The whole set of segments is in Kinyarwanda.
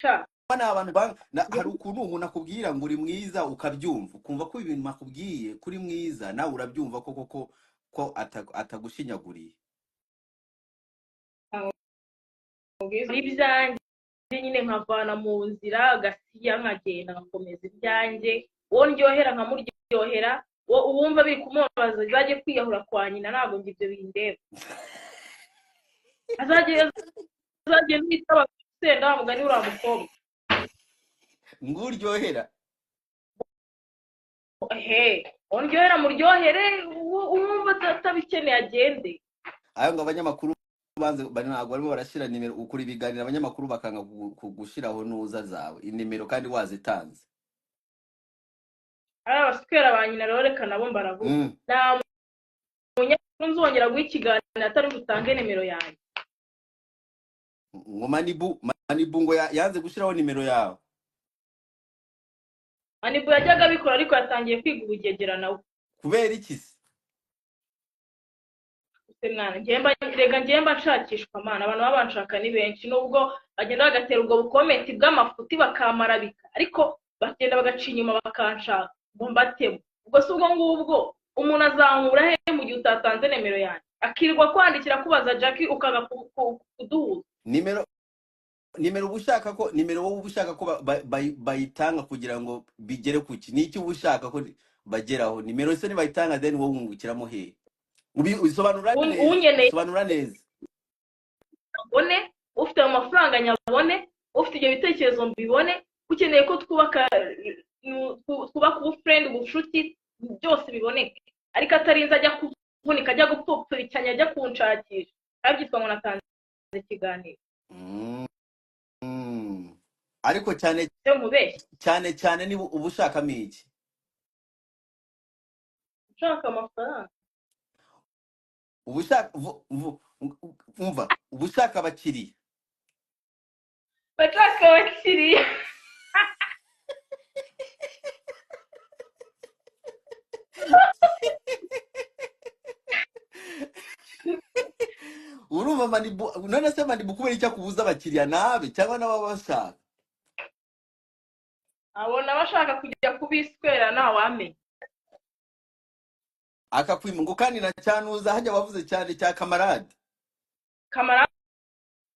Sha, abantu hari ukuntu umuntu akubwira ngo uri mwiza ukabyumva ukumva ko ibintu makubwiye kuri mwiza nawe urabyumva ko atagushinyaguriye. ubwiza ibyanjye nyine nkavana mu nzira gasiya nkagenda ngakomeza ibyanjye uwo ndyohera nkamuryohera uwumva biri kumubaza zaje kwiyahura kwa nyina ntabwo ngibyo bindeba azagiye nitaba senda mugani ura mukobwa nguryohera ondyohera muryohere uwumva atabikeneye agende. ayo ngo abanyamakuru banze ntabwo barimo barashira nimero ukuri biganira abanyamakuru bakanga kugushiraho nuza zawe inimero kandi wazitanze. Abaswera ba nyina rero reka nabo mbaravuga nta munyamakuru nzongera guha ikiganiro atari gutange nimero yanjye. ngo manibu ngo yanze gushiraho nimero yawe. Manibu yajyaga abikora ariko yatangiye kwiga ubugegera nawe. Kubera iki se? Mwana ngemba nshakishwa mana abantu babanshaka ni benshi nubwo bagenda bagatera ubwo bukomenti bw'amafuti bakamarabika ariko bagenda bagaca inyuma bakanshaka ngo mbatemo. Ubwo se ubwo ngubwo umuntu azankura he mu gihe utatanze nimero yanjye akirwa kwandikira kubaza Jacky ukaga kuduhuza nimero ubushaka ko nimero wowe ubushaka ko bayitanga kugira ngo bigere kuki niki ubushaka ko bageraho nimero se ni bayitanga then wowe wungukiramo he usobanura neza bone ufite amafaranga nyabone ufite ibyo bitekerezo mbibone ukeneye ko twubaka ubufriend ubushuti byose biboneke ariko atarinze ajya kuvunika ajya gupfupfura icyanya ajya kunshakisha abyitwa ngo natanze ikiganiro. Ariko cyane ni ubushaka miki ushaka amafaranga ubushaka umva ubushaka abakiriya urumva manibu none se manibu kubera icyo kubuza abakiriya nabe cyangwa n'ababashaka abona bashaka kujya kubiswera nta wamenye akakwima ngo kandi na cyanuza hajya bavuze cyane cya kamarade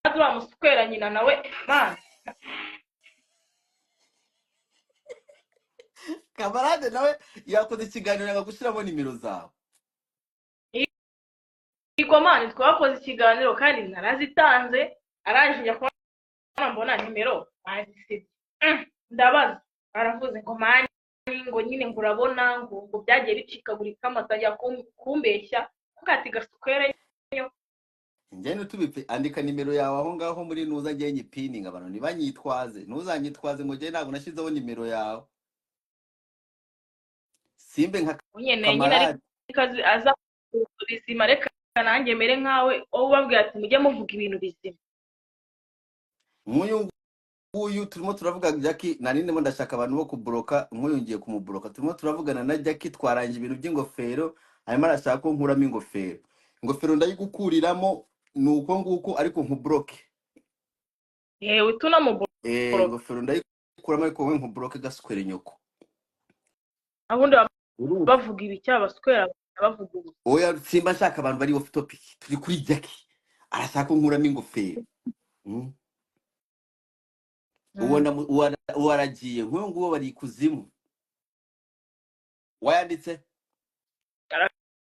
bamuswera nyina nawe man kamarade nawe yakoze ikiganiro ngagushyiramo nimero zawe. Ikomani twakoze ikiganiro kandi narazitanze arangije kubona mbona nimero azisibye ndabaza aravuze ngo mani ngo nyine ngurabona ngo byagiye bicikagurika amatajya kumbeshya kugati gaswere nyo njye nutubipfe andika nimero yawe aho ngaho muri nuza ngiye nyipininga abantu nibanyitwaze ntuzanyitwaze ngo ngiye ntabwo nashizeho nimero yawe simbe nka kamarade kazi aza bizima reka nanjye mere nkawe wowe ubabwira ati mujye muvuga ibintu bizima. Uyu turimo turavuga Jacky nari ndimo ndashaka abantu bo kubloka nkuyungiye kumubloka turimo turavugana na Jacky twaranje ibintu by'ingofero arimo arashaka ko nkuramo ingofero ndayigukuriramo nuko nguko ariko nkubloke utuna mu ingofero ndayikuramo ariko we nkubloke gaswere nyoko abundi bavuga ibi cyabaswera bavuga ubu oya simba nshaka abantu bari off topic turi kuri Jacky arashaka ko nkuramo ingofero uwaragiye nk'uwo nguwo bari kuzimu wayanditse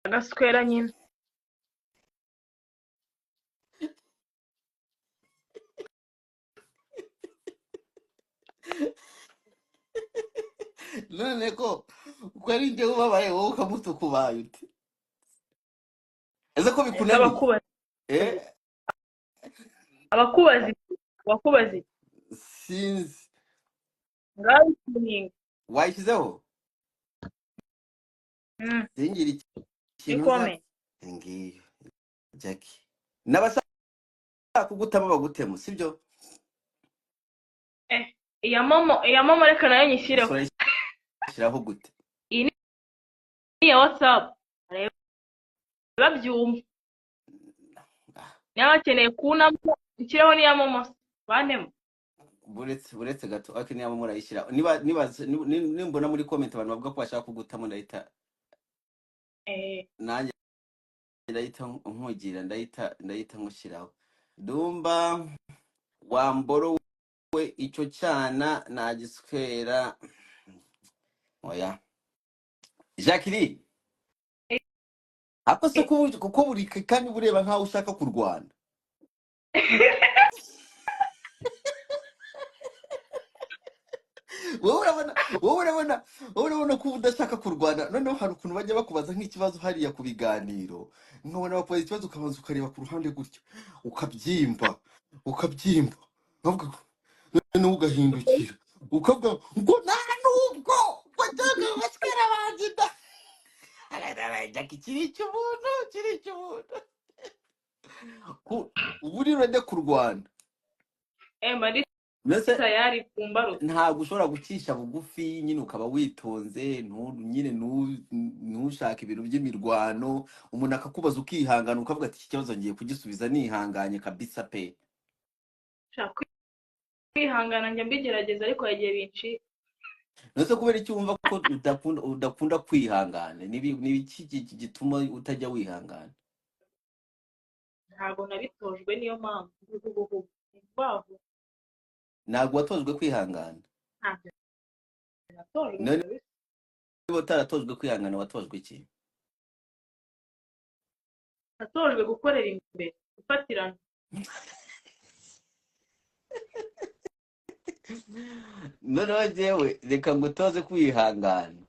agaswera nyine none ko ari njye ubabaye wowe ukamutukubaye uti ese ko bikunaniye abakubazi sinzi ngaho wayishyizeho singira ikintu ngiyo Jacky n'abashaka kugutama bagutemo sibyo iya momo reka nayo nyishyireho shiraho gute iyi ni ya WhatsApp babyumva niba bakeneye kunamo ikiraho niya momo bantemo buretse gato ariko niba murayishyira nimbona muri comment abantu bavuga ko bashaka kugutamo ndahita nanjye ndahita nkugira ndahita nkushyiraho Ddumba wamboro we icyo cyana nagiswera oya Jacky ako se kuko buri kandi bureba nkaho ushaka kurwana wowe urabona ko udashaka kurwana noneho hari ukuntu bajya bakubaza nk'ikibazo hariya ku biganiro nkabona bakubaza ikibazo ukabanza ukareba ku ruhande gutyo ukabyimba noneho ugahindukira ukavuga ngo nta nubwo wajyaga baswera bagida Jacky kiri icy'umuntu ubu uri urajya kurwana tayari kumbaruka ntabwo ushobora gucisha bugufi nyine ukaba witonze ntushaka ibintu by'imirwano umuntu akakubaza ukihangana ukavuga ati iki kibazo ngiye kugisubiza nihanganye kabisa pe kwihangana njya mbigerageza ariko yagiye binci nose kubera icyo wumva ko udakunda kwihangana n'ibiki gituma utajya wihangana ntabwo nabitojwe niyo mpamvu ntabwo watojwe kwihangana niba utaratojwe kwihangana watojwe iki natojwe gukorera imbere gufatirana noneho jewe reka ngutoze kwihangana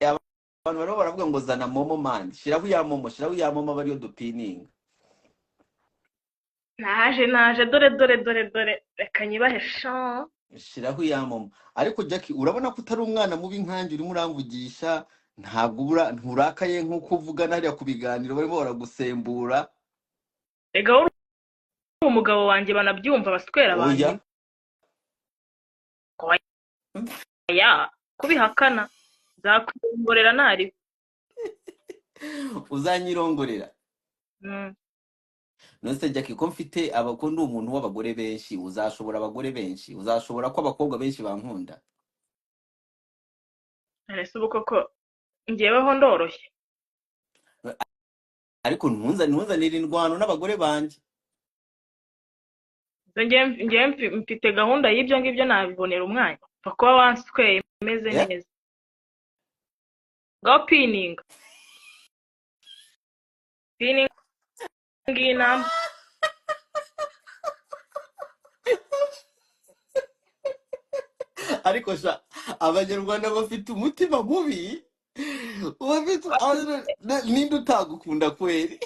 abantu bariho baravuga ngo zana momo mani shiraho ya momo bariyo dupininga naje dore reka nyibahe sha shiraho ya momo ariko Jacky urabona ko utari umwana mubi nkanjye urimo uramvugisha ntabwo nturakaye nk'uko uvugana hariya ku biganiro barimo baragusembura ega uri umugabo wanjye banabyumva baswera banjye oya kubihakana zakwirongorera nari uzanyirongorera nose Jacky ko mfite abakunda umuntu w'abagore benshi uzashobora abagore benshi uzashobora ko abakobwa benshi bankunda arese ubu koko ngeweho ndoroshye ariko ntuzanire indwano n'abagore banjye ngewe mfite gahunda y'ibyo ngibyo nabibonera umwanya pfa kuba wansweye meze neza go pininga inamba ariko sha abanyarwanda bafite umutima mubi ninde utagukunda kweri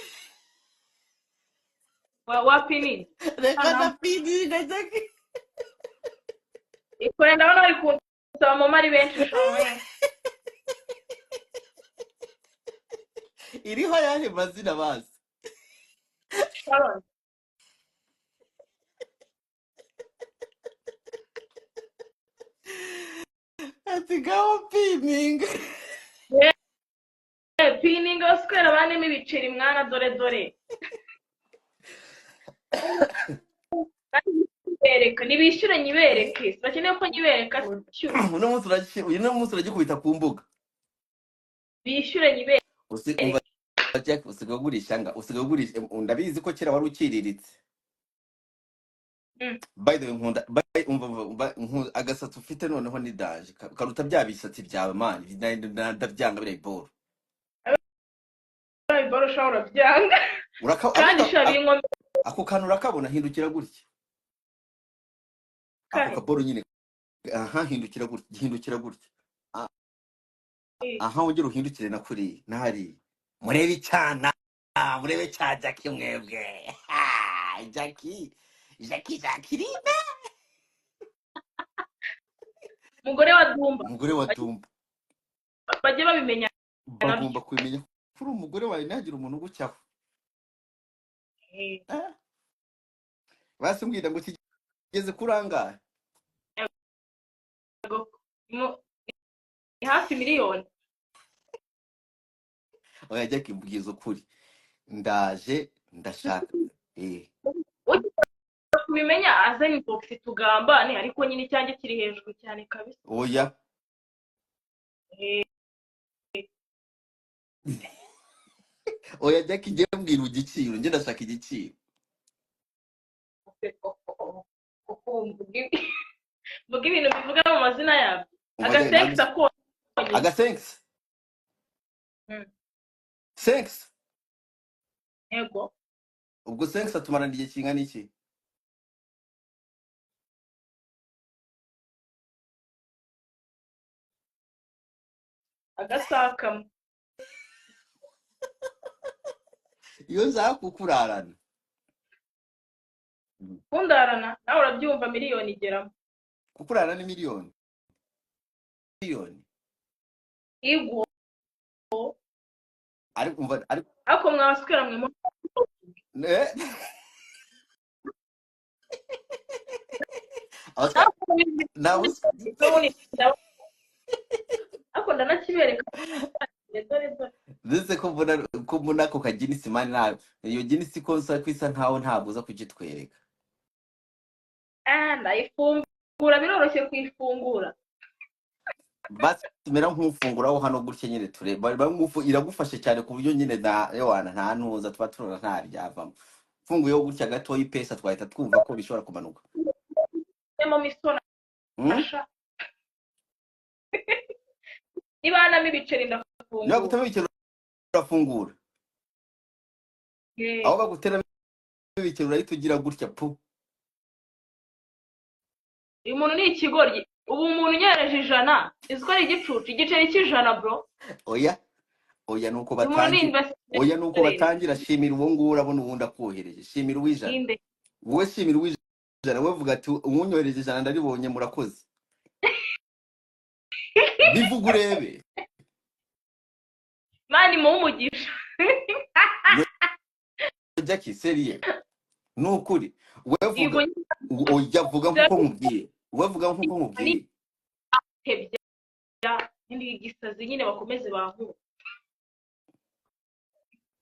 wa pininga reka na pininga Jacky ikore ndabona bari kunsaba mu mari benshi ushoboye iriho yaje mazina bazi ati gaho pininga pininga baswera banemo ibiceri mwana dore bereka nibishyure nyibereke bakeneye ko nyibereka uno munsi uragikubita ku mbuga bishyure nyibereke usigaye ugurisha ndabizi ko kera wari ukiriritse by the way nkunda agasatsi ufite noneho ni daje karuta bya bisatsi byawe mani ndabyanga biriya iboro ushobora byanga kandi shabi inkombe ako kantu urakabona hindukira gutya ako kaboro nyine aha hindukira gutya aha wongera uhindukire na kuriya nahari murebe cyana murebe cya Jacky mwebwe Jacky rine umugore wa Ddumba bajye babimenya bagomba kubimenya kuri umugore wawe ntagira umuntu ugucyaho basimbwira ngo kigeze kurangaye hafi miliyoni oya Jacky mbwiza ukuri ndaje ndashaka kubimenya aza inbox tugambane ariko nyine icyanjye kiri hejuru cyane kabisa. oya Eh, oya Jacky ngiye mbwira igiciro njye ndashaka igiciro mvuga ibintu bivuga mu mazina yabyo. umva Jacky Agasex akonye. agasense sex Yego. ubwo sex atumarana igihe kingana iki Agasaka. iyo nzaka kukurarana Kundarana nawe urabyumva miliyoni igeramo. kukurarana ni miliyoni Igwo ariko umva ariko ako mwabaswera mwe mu nawe ako ndanakibereka. ndetse ko mbona ako kaginisi mani nawe iyo ginisi konsa kwisa nkaho ntabwo uza kugitwereka ndayifungura biroroshye kuyifungura. basi tumera nk'ufunguraho hano gutya nyine tureba iragufashe cyane ku buryo nyine wana nta ntuza tuba turora nta ryavamo funguyeho gutya gatoya ipesa twahita twumva ko bishobora kumanuka mu misona ibanamo ibiceri ndafungura niba gutema ibiceri urafungura aho bagutera ibiceri urahita ugira gutya pu uyu muntu ni ikigoryi. Ubu umuntu unyereje 100 iziko ari igicucu igiceri cy'ijana bro. oya nuko batangira shimira uwo nguwo urabona ubundi akohereje shimira uwijana wowe shimira uwijana we vuga ati umunyohereje 100 ndaribonye murakoze bivuga urebe mani mu umugisha. Jacky seriye nukuri we vuga oya vuga nkuko mubwiye we vuga nkuko mubwiye hebya ndi gisazi nyine bakomeze bahu.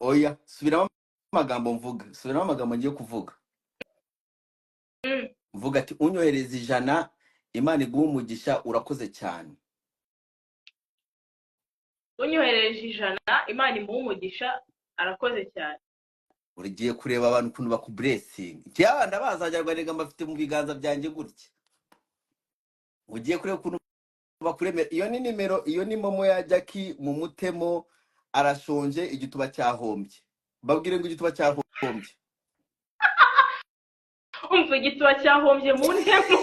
oya subiramo amagambo ngiye kuvuga vuga ati unyohereza 100 Imana iguha umugisha urakoze cyane. Unyohereje 100 Imana imuha umugisha arakoze cyane. Urigiye kureba abantu kuntu bakublessing cyabanda bazajya rega mbafite mu biganza byanjye gutya ugiye kureba kuntu bakuremera iyo ni nimero iyo ni momo ya Jacky mu mutemo arashonje igituba cyahombye babwire ngo igituba cyahombye umva igituba cyahombye mu ntemo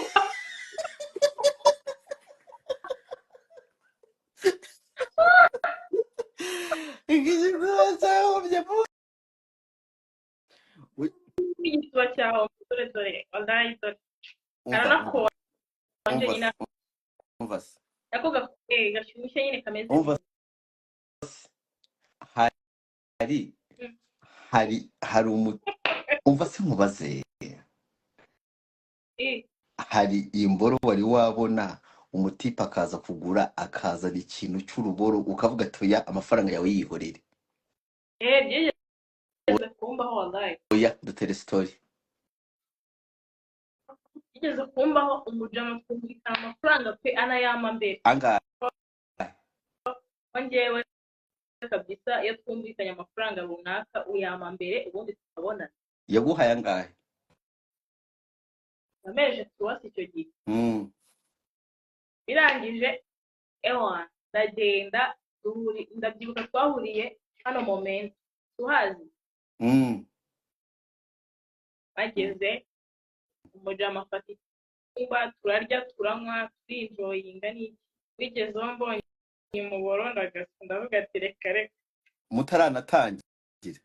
igituba cyahombye igituba cyahombye dore wallahi dore aranako anje nyina umvase ako gashyushye nyine kameze umvase hari umvase mubaze hari imboro wari wabona umutipa akaza kugura akazana ikintu cy'uruboro ukavuga toya amafaranga yawe yihorere byigeze kumbaho wallahi oya dutere story byigeze kumbaho umujama kumvikana amafaranga pe anayama mbere angahe ongewe kabisa iyo twumvikanye amafaranga runaka uyama mbere ubundi tukabona yaguhaye angahe nameje tuwasi icyo gihe birangije ewa ndagenda ndabyibuka twahuriye hano moment tuhazi bageze umujama afata icyumba turarya turanywa turinjoyinga n'iki bigezeho mbonye umuboro ndagasa ndavuga ati reka reka mutaranatangira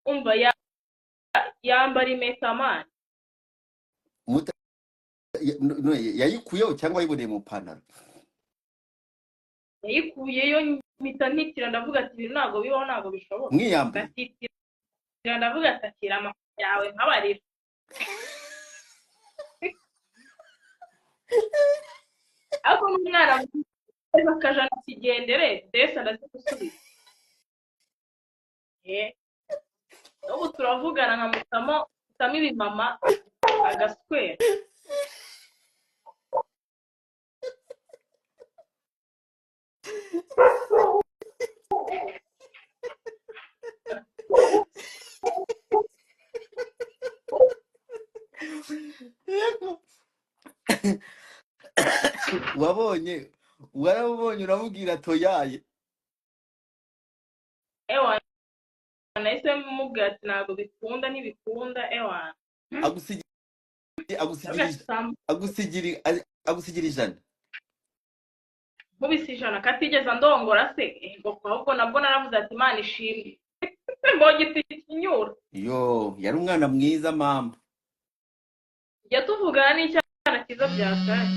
umva yambara impeta mani yayikuyeho cyangwa yiboneye mu pantaro yayikuyeyo mpita ntitira ndavuga ati ibintu ntabwo bibaho ntabwo bishoboka mwiyambaye ndavuga ati akira amafaranga yawe nkabarira ariko n'umwana akajana kigendere ndetse ndazigusubiza n'ubu turavugana nka mutamo agakubitamo ibimama agaswera. warabonye uramubwira toyaye Ewana nahise mubwira ati ntabwo bikunda ntibikunda ewana. agusigira ijana nkubise ijana katigeze ndongora se ngo ahubwo nabwo naravuze ati Imana ishimwe mbonye giti kinyura. yo yari umwana mwiza mama. Jya tuvugana n'icyana cyiza byakaye.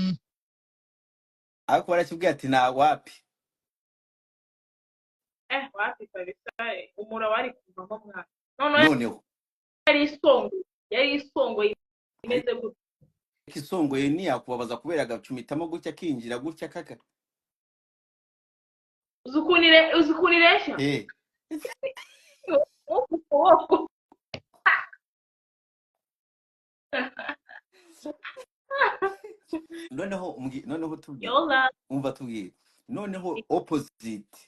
ariko barakibwiye ati nta wapi wapi kabisa umura wari kuvamo mwana. noneho yari isongoye imeze gutya. isongoye ntiyakubabaza kubera agacumitamo gutya akinjira gutya kaka. uzi ukuntu ireshya noneho tubwire umva tubwire noneho opposite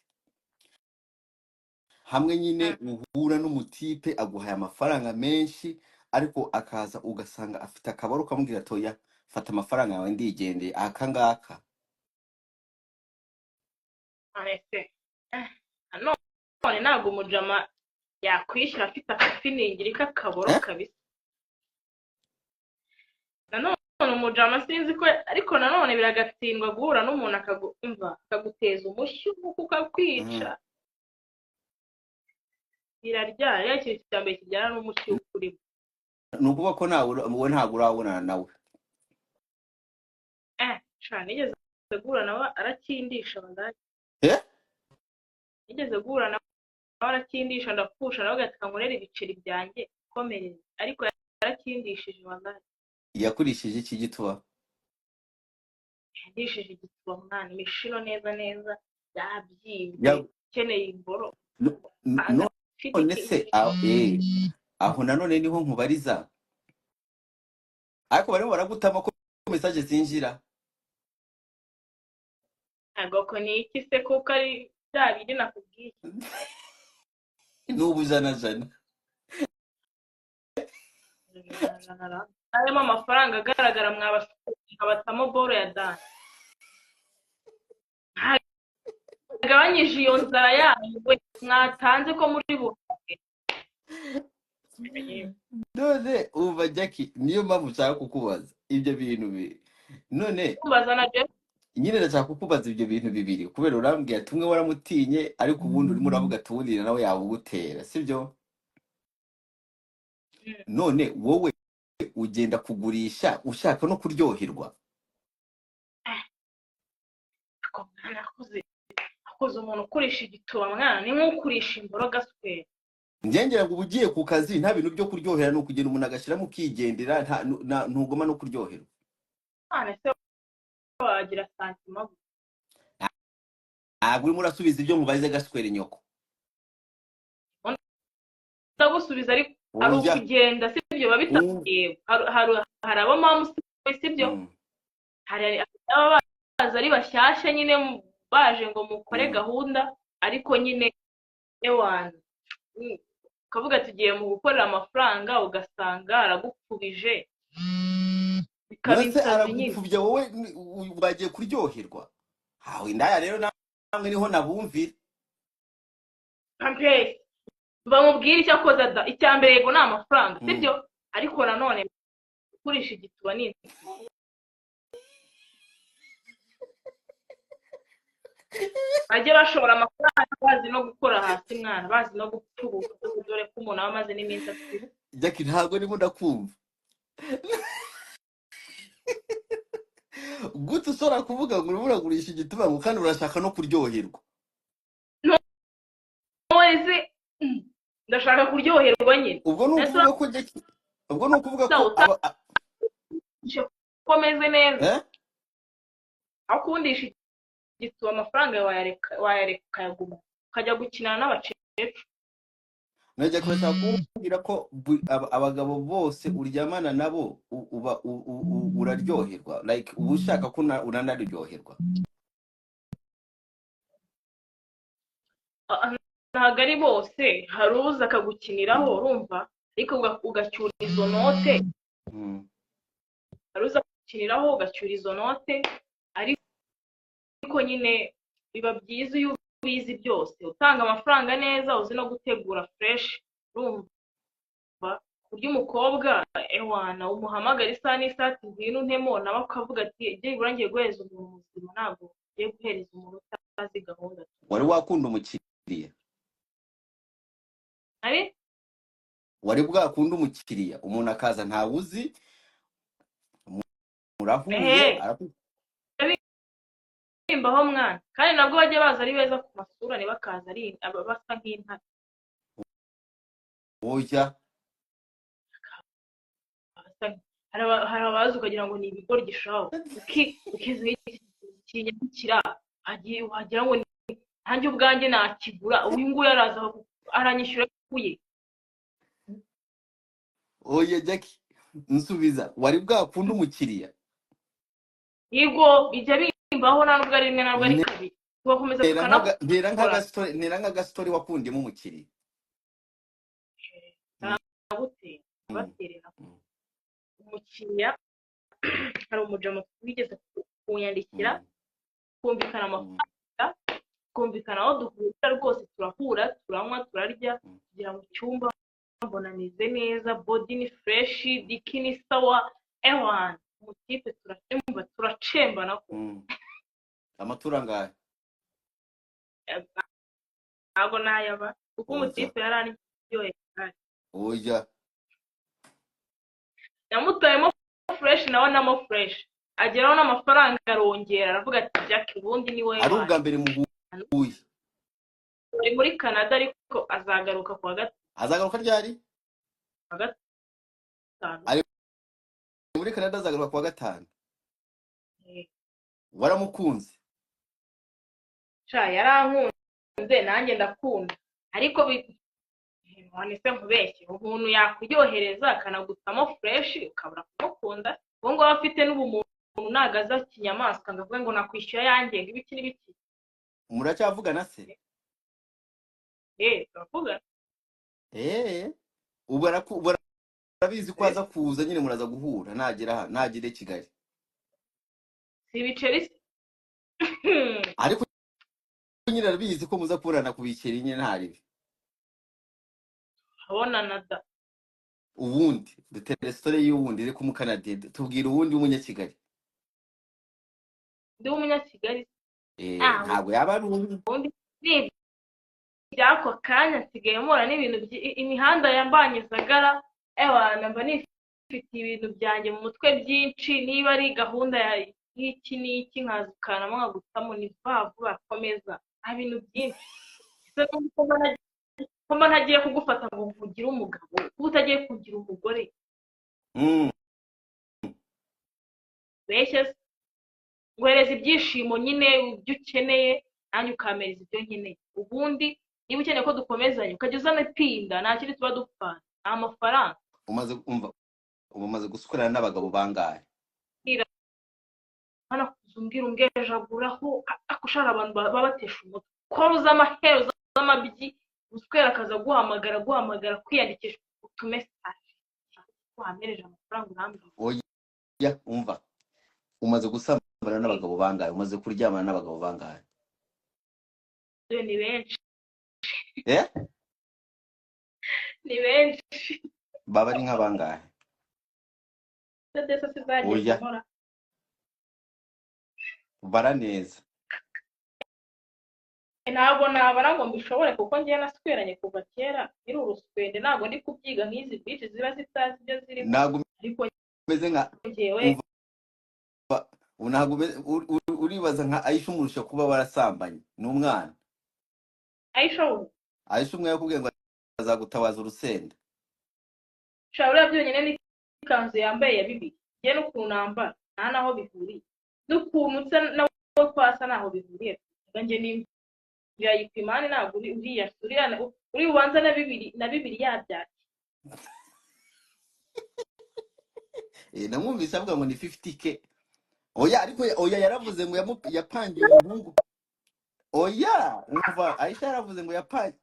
hamwe nyine uhura n'umutipe aguhaye amafaranga menshi ariko akaza ugasanga afite akabaro kamubwira toya fata amafaranga yawe ndigendeye aka ngaka. none ntabwo umujama yakwishyura afite akafiningiri k'akaboro kabisa. nanone umujama sinzi ko ariko nanone biragatsindwa guhura n'umuntu akaguteza umushyi kuko ukakwica. biraryana rero ikintu cya mbere kijyana n'umushyi w'ukuri. ni ukuvuga ko wowe ntabwo urabonana nawe. nigeze guhura nawe arakindisha bandage. nigeze guhura nawe arakindisha ndapfusha nawe agatika nkorera ibiceri byanjye komereza ariko yarakindishije bandage. yakurishije iki gituba? yandishije igituba mwana imishino neza yabyimbye ukeneye imboro. none se aho nanone niho nkubariza ariko barimo baragutama ko message zinjira. agoko ni iki se kuko ari bya bindi nakubwiye. n'ubu jana harimo amafaranga agaragara mwabatamo boro ya dani. agabanyije iyo nzara yanyu mwatanze ko muri buke. none umva Jacky niyo mpamvu nshaka kukubaza ibyo bintu none nyine ndashaka kukubaza ibyo bintu bibiri kubera urambwiye tumwe waramutinye ariko ubundi urimo uravuga tuwurira nawe yawugutera sibyo? none wowe ugenda kugurisha ushaka no kuryoherwa. akoze umuntu ukurisha igituba mwana ni nk'ukurisha imboroga swe. ngengera ngo ugiye ku kazi nta bintu byo kuryohera no kugenda umuntu agashyiramo ukigendera ntugoma no kuryoherwa. se wagira santima ntabwo urimo urasubiza ibyo mubaze gaswere nyoko. ndagusubiza ariko ari ukugenda sibyo babitaye. hari abo mamu sibyo hari abaza ari bashyashya nyine baje ngo mukore gahunda ariko nyine ewana ukavuga tugiye mu gukorera amafaranga ugasanga aragupfubije bikabinsazi nyine. aragupfubye wowe wagiye kuryoherwa. hawe indaya rero namwe niho nabumvira. bamubwira icyo akoze icya mbere yego ni amafaranga sibyo ariko nanone gukoresha igituba ni bajye bashora amafaranga bazi no gukora hasi mwana bazi no gupfubuka dore ko umuntu aba amaze n'iminsi afite. Jacky ntabwo ndimo ndakumva. gute usora kuvuga ngo urimo uragurisha igituba ngo kandi urashaka no kuryoherwa. wese ndashaka kuryoherwa nyine. ubwo ni ukuvuga ko Jacky ubwo ni ukuvuga ko komeze neza akundisha igituba amafaranga wayareka ukayaguma ukajya gukinana n'abakecuru. najya kurashaka kumbwira ko abagabo bose uryamana nabo uraryoherwa, like uba ushaka ko unanaryoherwa. ntabwo ari bose, hari uza akagukiniraho urumva, ariko ugacyura izo note, hari uza akagukiniraho ugacyura izo note, ariko nyine biba byiza iyo ubizi byose, utanga amafaranga neza, uzi no gutegura fresh, urumva kurya umukobwa ewana umuhamagara isaha n'isaha ati ngwino untemo, nawe akavuga ati igihe urangiye guhereza umuntu muzima, ntabwo ugiye guhereza umuntu utazi gahunda. Wari wakunda umukiriya? Wari bwakunda umukiriya umuntu akaza ntawe uzi, murahuye bimbaho mwana, kandi nabwo bajya baza ari beza ku masura, ntibakaza ari basa nk'intare. Oya, hari abazi ukagira ngo ni ibigori gishaho, ukiziho ikinyabikira, wagira ngo nanjye ubwanjye nakigura, uyu nguyu araza aranyishyura kuye. oya Jacky, nsubiza, wari bwakunda umukiriya? Yego bijya bimbaho, nta nubwo ari rimwe, ntabwo ari kabiri, tugakomeza ntera nk'agastori wakundiyemo umukiriya. baterera umukiriya, hari umujama wigeze kunyandikira, kumvikana amafaranga, kumvikana aho duhurira, rwose turahura, turanywa, turarya, kugira mu cyumba mbona nize neza, body ni fresh, diki ni sawa, ewan umutipe turachemba, turachembana ko amatura ngahe ntabwo nayaba, kuko umutipe yarani yoye kandi oya yamutayemo fresh, nawe namo fresh, ageraho n'amafaranga arongera, aravuga ati Jacky ubundi ni wowe ari ubwa mbere muhuye muri Canada, ariko azagaruka kwa gatatu. Azagaruka ryari? Kwa gatanu. Ari muri Canada, azagaruka kwa gatanu. Waramukunze? Yarankunze, nanjye ndakunda, ariko none nkubeshye, umuntu yakuryohereza akanagutamo fresh ukabura kumukunda, ngo ngo afite n'ubumuntu nagaza kinyamaswa, ngavuga ngo nakwishyura yanjye ibiki n'ibiki. Muracyavugana se? Turavuga. Ubu arabizi ko aza kuza, nyine muraza guhura nagire Kigali. Si ibiceri ariko nyine arabizi ko muza kurana kubikira nyine ntaribi. abonana da. Ubundi dutere story y'ubundi iri ku Canada, tubwira ubundi w'umunyakigali. Ndi umunyakigali. Ntabwo yaba ari ubundi byako kanya nsigaye mora n'ibintu imihanda yambanye Sagara, namba nifite ibintu byanjye mu mutwe byinshi, niba ari gahunda ya iki n'iki nkazukana mwagutamo ni vavu bakomeza ibintu byinshi. Komba ntagiye kugufata ngo mvugire umugabo, kuko utagiye kugira umugore. Beshe ngwereza ibyishimo nyine ibyo ukeneye, nanjye ukamereza ibyo nkeneye. Ubundi niba ukeneye ko dukomezanya ukajya uzana pinda, nta kindi tuba dupfana, nta mafaranga. Umaze gusukurana n'abagabo bangahe? Hano kuzumbwira umbwejaguraho akushara abantu babatesha umutwe, ko ruza amahero z'amabyi, uswera akaza guhamagara kwiyandikisha utumesaje, wamereje amafaranga urambye. Oya umva, umaze gusambana n'abagabo bangahe? Umaze kuryamana n'abagabo bangahe? Ni benshi. Ni benshi. Baba ari nk'abangahe? Oya bara neza. Ntabwo nabara ngo mbishobore, kuko ngiye nasweranye kuva kera, iri uruswende, ntabwo ndi kubyiga nk'izi bici ziba zitazi ibyo zirimo. Ntabwo meze nka ntabwo uribaza nka Aisha umurusha kuba warasambanye n'umwana. Aisha umwe yakubwiye ngo azagutabaza urusenda. Shabura byonyine n'ikanzu yambaye ya bibi, ngiye n'ukuntu nambara nta naho bihuriye, n'ukuntu nsa nawe kwasa naho bihuriye. Nge yayipimani ntabwo uri ubanza na bibiri yabyaki. namwumvise avuga ngo ni 50k. Oya ariko oya yaravuze ngo yapangiye umuhungu. Oya umva Aisha yaravuze ngo yapangiye